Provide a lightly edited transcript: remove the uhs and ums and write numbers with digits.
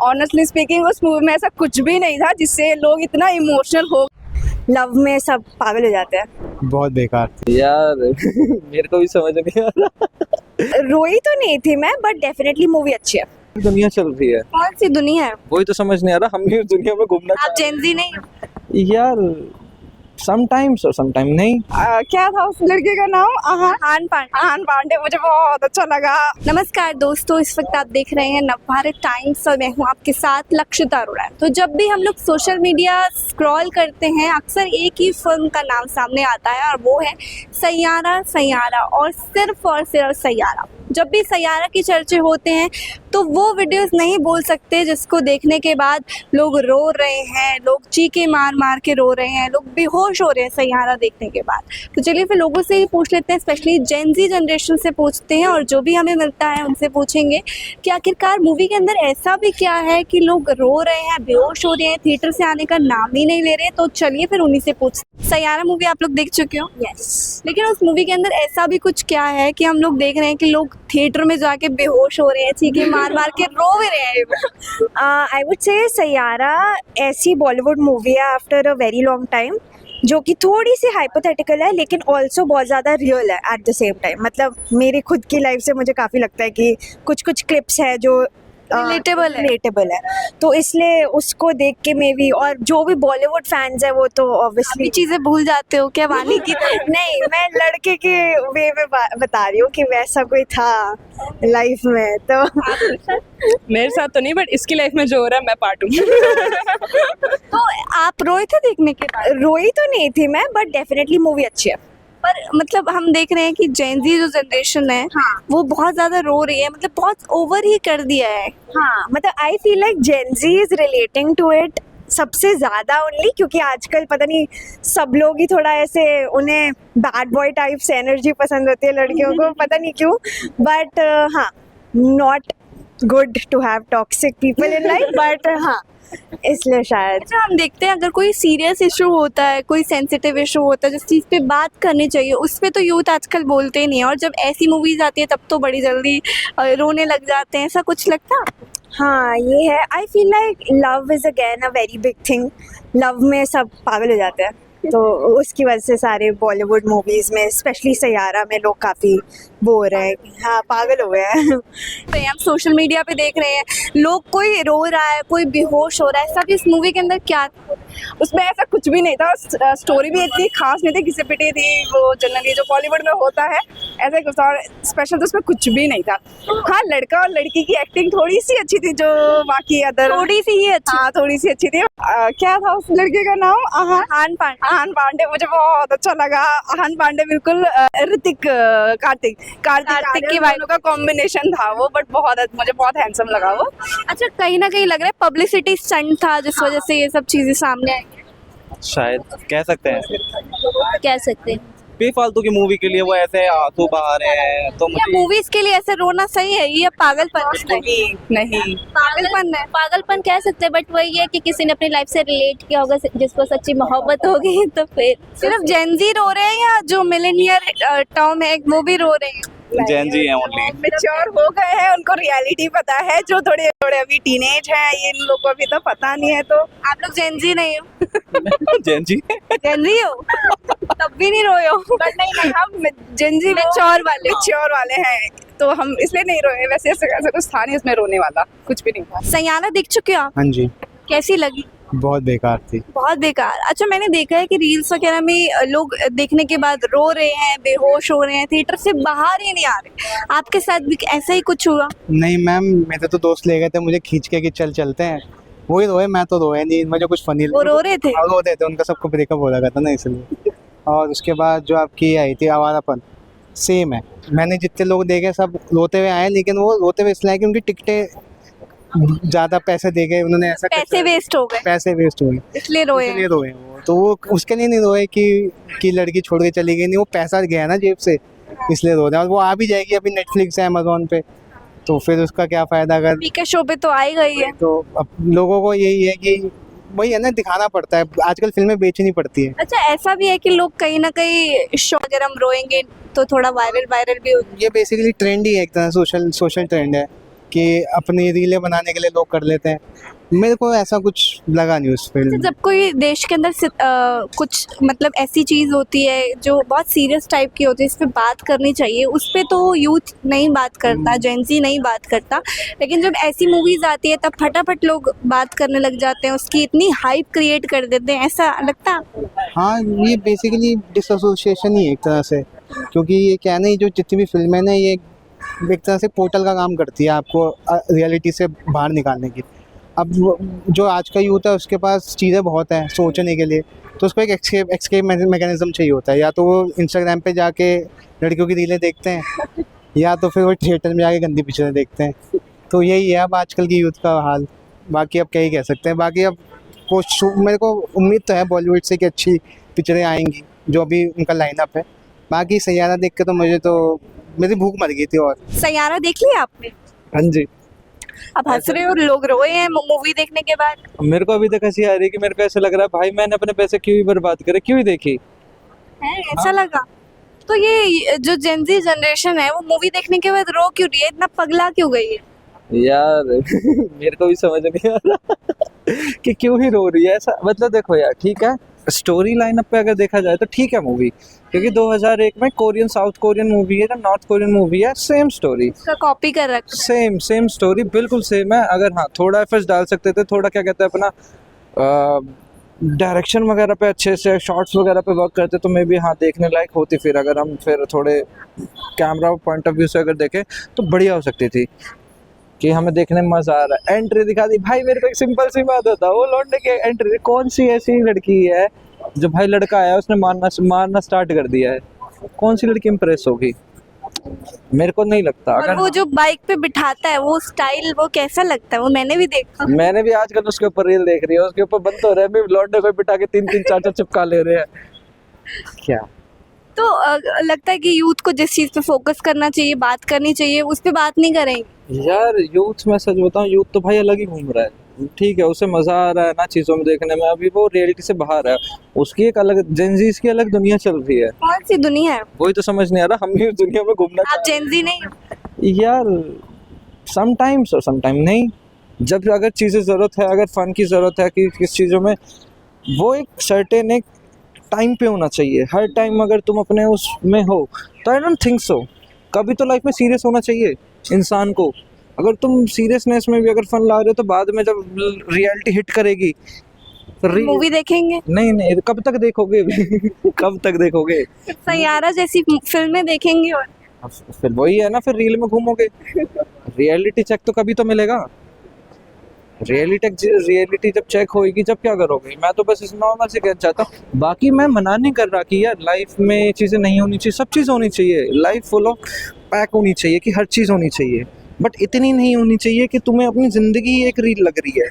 Honestly speaking उस movie में ऐसा कुछ भी नहीं था जिससे लोग इतना इमोशनल हो। लव में सब पागल हो जाते हैं। बहुत बेकार थी यार मेरे को भी समझ नहीं आ रहा। रोई तो नहीं थी मैं, बट डेफिनेटली मूवी अच्छी है। दुनिया चल रही है, कौन सी दुनिया है? वही तो समझ नहीं आ रहा। हम भी उस दुनिया में घूमना आप जेनजी नहीं हो? यार समटाइम्स और समटाइम नहीं। क्या था उस लड़के का नाम? आहान पांडे। आहान पांडे मुझे बहुत अच्छा लगा। नमस्कार दोस्तों, इस वक्त आप देख रहे हैं नवभारत टाइम्स और मैं हूँ आपके साथ लक्षिता अरोड़ा। तो जब भी हम लोग सोशल मीडिया स्क्रॉल करते हैं अक्सर एक ही फिल्म का नाम सामने आता है और वो है सैयारा सैयारा, और सिर्फ सैयारा। जब भी सैयारा की चर्चे होते हैं तो वो वीडियोस नहीं बोल सकते जिसको देखने के बाद लोग रो रहे हैं, लोग चीखे मार मार के रो रहे हैं, लोग बेहोश हो रहे हैं सैयारा देखने के बाद। तो चलिए फिर लोगों से ही पूछ लेते हैं, स्पेशली जेन ज़ी जनरेशन से पूछते हैं और जो भी हमें मिलता है उनसे पूछेंगे कि आखिरकार मूवी के अंदर ऐसा भी क्या है कि लोग रो रहे हैं, बेहोश हो रहे हैं, थिएटर से आने का नाम ही नहीं ले रहे। तो चलिए फिर उन्हीं से पूछते। सैयारा मूवी आप लोग देख चुके हो? यस। लेकिन उस मूवी के अंदर ऐसा भी कुछ क्या है कि हम लोग देख रहे हैं कि लोग थिएटर में जाके बेहोश हो रहे हैं, चीखे मार मार के रो भी रहे हैं? आई वुड से सैयारा ऐसी बॉलीवुड मूवी है after a very long time, जो कि थोड़ी सी हाइपोथेटिकल है लेकिन ऑल्सो बहुत ज़्यादा रियल है एट द सेम टाइम। मतलब मेरी खुद की लाइफ से मुझे काफ़ी लगता है कि कुछ कुछ क्लिप्स है जो रिलेटेबल है, तो इसलिए उसको देख के मे बी, और जो भी बॉलीवुड फैंस है वो तो ऑब्वियसली चीजें भूल जाते हो क्या वानी की? नहीं, मैं लड़के के वे में बता रही हूँ कि वैसा कोई था लाइफ में। तो मेरे साथ तो नहीं, बट इसकी लाइफ में जो हो रहा है मैं पार्ट हूँ। तो आप रोए थे देखने के बाद? रोई तो नहीं थी मैं, बट डेफिनेटली मूवी अच्छी है। पर मतलब हम देख रहे हैं कि जेन ज़ी जो जनरेशन है वो बहुत ज्यादा रो रही है, मतलब बहुत ओवर ही कर दिया है। हाँ, मतलब I feel like Gen Z is relating to it सबसे ज़्यादा ओनली, क्योंकि आजकल पता नहीं सब लोग ही थोड़ा ऐसे, उन्हें बैड बॉय टाइप से एनर्जी पसंद होती है लड़कियों को, पता नहीं क्यों। बट हाँ, not good to have toxic people in life, but हाँ इसलिए शायद। अच्छा, हम देखते हैं अगर कोई सीरियस इशू होता है, कोई सेंसिटिव इशू होता है जिस चीज़ पे बात करनी चाहिए, उस पे तो यूथ आजकल बोलते ही नहीं है, और जब ऐसी मूवीज आती है तब तो बड़ी जल्दी रोने लग जाते हैं। ऐसा कुछ लगता है? हाँ, ये है। आई feel like love is again a very big thing. Love में सब पागल हो जाते हैं, तो उसकी वजह से सारे बॉलीवुड मूवीज़ में स्पेशली सैयारा में लोग काफ़ी वो हो रहे हैं, हाँ पागल हो गए हैं। तो हम सोशल मीडिया पे देख रहे हैं लोग, कोई रो रहा है, कोई बेहोश हो रहा है। ऐसा भी इस मूवी के अंदर क्या था? उसमें ऐसा कुछ भी नहीं था। स्टोरी भी इतनी खास नहीं थी, घिसे पिटी थी, वो जनरली जो बॉलीवुड में होता है ऐसा कुछ, और स्पेशल तो उसमें कुछ भी नहीं था। हाँ, लड़का और लड़की की एक्टिंग थोड़ी सी अच्छी थी, जो बाकी अदर थोड़ी सी ही अच्छी। हाँ, थोड़ी सी अच्छी थी। क्या था उस लड़के का नाम? आहान पांडे। आहान पांडे मुझे बहुत अच्छा लगा। आहान पांडे बिल्कुल ऋतिक कार्तिक की वालों का कॉम्बिनेशन था वो, बट मुझे बहुत हैंडसम लगा वो। अच्छा, कहीं ना कहीं लग रहा है पब्लिसिटी स्टंट था जिस वजह से ये सब चीजें सामने आई हैं। शायद कह सकते हैं, कह सकते हैं बेफालतू की मूवी के लिए वो ऐसे आंसू बहा रहे हैं। तो क्या मुझे मूवीज के लिए ऐसे रोना सही है? ये पागलपन है। नहीं पागलपन है। पागलपन कह सकते हैं, बट वही है कि किसी ने अपनी लाइफ से रिलेट किया होगा, जिसको सच्ची मोहब्बत होगी। तो फिर सिर्फ जेन ज़ी रो रहे हैं या जो मिलेनियर टर्म है वो भी रो रहे हैं? जेन जी है ओनली। मैच्योर हो गए हैं, उनको रियलिटी पता है। जो थोड़े थोड़े अभी टीनेज है, ये इन लोगों को अभी तो पता नहीं है। तो आप लोग जेन ज़ी नहीं हो? जेन जी जेन ज़ी हो तब भी नहीं रोए हो? बट नहीं, हम जिंजी मैच्योर वाले हैं, तो हम इसलिए नहीं रोए। वैसे ऐसा कुछ था नहीं उसमें रोने वाला, कुछ भी नहीं था। सैयारा देख चुके हो आप? हाँ जी, कैसी लगी? बहुत बेकार थी। बहुत बेकार। अच्छा, मैंने देखा है कि रील्स वगैरह में लोग देखने के बाद रो रहे हैं, बेहोश हो रहे हैं, थिएटर से बाहर ही नहीं आ रहे। आपके साथ भी ऐसा ही कुछ हुआ? नहीं मैम, मेरे तो दोस्त ले गए थे मुझे खींच के कि चलते हैं, वही रोए, मैं तो रोया नहीं। मुझे कुछ फनी वो रो रहे थे? हाँ, रो रहे थे, उनका सबको ब्रेकअप हो लगा था ना, इसलिए। और उसके बाद जो आपकी आई थी आवारापन, सेम है। मैंने जितने लोग देखे सब रोते हुए आए, लेकिन वो रोते हुए इसलिए कि उनकी टिकटें ज़्यादा पैसे दे गए, उन्होंने ऐसा पैसे वेस्ट हो गए, पैसे वेस्ट हुए, इसलिए रोए इसलिए रोए वो। तो वो उसके लिए नहीं रोए कि लड़की छोड़ के चली गई, नहीं, वो पैसा गया ना जेब से, इसलिए रो रहे हैं। और वो आ भी जाएगी अभी नेटफ्लिक्स है, अमेजोन पे, तो फिर उसका क्या फ़ायदा अगर। पीके शो पे तो आ ही गई है। तो अब लोगों को यही है कि वही है ना, दिखाना पड़ता है। आजकल फिल्में बेचनी पड़ती है। अच्छा, ऐसा भी है कि लोग कहीं ना कहीं शो अगर हम रोएंगे तो थोड़ा वायरल भी हो। ये बेसिकली ट्रेंड ही है, एक तरह सोशल ट्रेंड है। कि अपनी रीलें बनाने के लिए लोग कर लेते हैं। मेरे को ऐसा कुछ लगा नहीं उस फिल्म में। जब कोई देश के अंदर कुछ मतलब ऐसी चीज़ होती है जो बहुत सीरियस टाइप की होती है, इस पे बात करनी चाहिए, उस पे तो यूथ नहीं बात करता, जेंजी नहीं बात करता, लेकिन जब ऐसी मूवीज़ आती है तब फटाफट लोग बात करने लग जाते हैं, उसकी इतनी हाइप क्रिएट कर देते हैं, ऐसा लगता है आपको? हाँ, ये बेसिकली डिसोसिएशन ही है एक तरह से, क्योंकि ये क्या है ना, ये जो जितनी भी फिल्में हैं ना, ये एक तरह से पोर्टल का काम करती है आपको रियलिटी से बाहर निकालने की। अब जो आज का यूथ है उसके पास चीज़ें बहुत हैं सोचने के लिए, तो उसको एक एक्सकेप मैकेनिज्म चाहिए होता है। या तो वो इंस्टाग्राम पे जाके लड़कियों की रीलें देखते हैं, या तो फिर वो थिएटर में जाके गंदी पिक्चरें देखते हैं। तो यही है अब आजकल की यूथ का हाल। बाकी अब क्या ही कह सकते हैं। बाकी अब मेरे को उम्मीद तो है बॉलीवुड से कि अच्छी पिक्चरें आएंगी, जो अभी उनका लाइनअप है। बाकी सैयारा देख के तो मेरी भूख मर गई थी। और सैयारा देख लिया आपने? हाँ जी, आप हंस रहे हो और लोग रोए हैं मूवी देखने के बाद। मेरे को अभी तक हंसी आ रही है कि मेरे को ऐसा लग रहा है भाई मैंने अपने पैसे क्यों ही बर्बाद करे, क्यों ही देखी। है ऐसा लगा? तो ये जो जेंजी जनरेशन है वो मूवी देखने के बाद रो क्यों रही है, इतना पगला क्यों गई है? यार मेरे को भी समझ नहीं आ रहा कि क्यों ही रो रही है ऐसा। मतलब देखो यार, ठीक है, स्टोरी लाइनअप पे अगर देखा जाए तो ठीक है मूवी, क्योंकि 2001 में कोरियन साउथ कोरियन मूवी है, नॉर्थ कोरियन मूवी है, सेम स्टोरी, उसका कॉपी कर रखा है। सेम स्टोरी बिल्कुल सेम है। अगर हाँ थोड़ा एफर्ट्स डाल सकते थे, थोड़ा क्या कहते हैं अपना डायरेक्शन वगैरह पे अच्छे से, शॉट्स वगैरह पे वर्क करते तो मे बी हाँ देखने लायक होती। फिर अगर हम फिर थोड़े कैमरा पॉइंट ऑफ व्यू से अगर देखें तो बढ़िया हो सकती थी, कि हमें देखने में मजा आ रहा है। एंट्री दिखा दी भाई, मेरे को एक सिंपल सी बात होता है, वो लौंडे की एंट्री, कौन सी ऐसी लड़की है जो भाई लड़का आया उसने मारना स्टार्ट कर दिया है, कौन सी लड़की इंप्रेस होगी? मेरे को नहीं लगता। और अगर वो जो बाइक पे बिठाता है वो स्टाइल, वो कैसा लगता है, वो मैंने भी देखा। मैंने भी आजकल उसके ऊपर रील देख रही है, उसके ऊपर बंद हो रहे हैं लौंडे को बिठा के 3-3 4-4 चिपका ले रहे हैं क्या। तो लगता है कि यूथ को जिस चीज़ पे फोकस करना चाहिए, बात करनी चाहिए, उस पे बात नहीं करेंगे। यार यूथ, मैं सच बताऊं, यूथ तो भाई अलग ही घूम रहा है, ठीक है, उसे मजा आ रहा है ना चीजों में देखने में, अभी वो रियलिटी से बाहर है, उसकी एक अलग जेंजीज की अलग दुनिया चल रही है। कौन सी दुनिया है? वही तो समझ नहीं आ रहा, हम भी उस दुनिया में घूमना आप जेंजी नहीं हो? यार समटाइम्स और समटाइम नहीं। जब अगर चीज़ें ज़रूरत है, अगर फन की ज़रूरत है कि किस चीज़ों में, वो एक सर्टेन एक टाइम पे होना चाहिए। हर टाइम अगर तुम अपने उसमें हो तो आई डोंट थिंक सो। कभी तो लाइफ में सीरियस होना चाहिए इंसान को। अगर तुम सीरियसनेस में भी अगर फन ला रहे हो तो बाद में जब रियलिटी हिट करेगी मूवी देखेंगे? नहीं कब तक देखोगे कब तक देखोगे? सैयारा जैसी फिल्में देखेंगे और फिर वही है ना, फिर रील में घूमोगे। रियलिटी चेक तो कभी तो मिलेगा। रियलिटी जब चेक होगी जब क्या करोगे? मैं तो बस इस नॉर्मल से कहना चाहता हूँ। बाकी मैं मना नहीं कर रहा कि यार लाइफ में चीज़ें नहीं होनी चाहिए, सब चीज़ होनी चाहिए, लाइफ फुल ऑफ पैक होनी चाहिए कि हर चीज़ होनी चाहिए, बट इतनी नहीं होनी चाहिए कि तुम्हें अपनी ज़िंदगी एक रील लग रही है।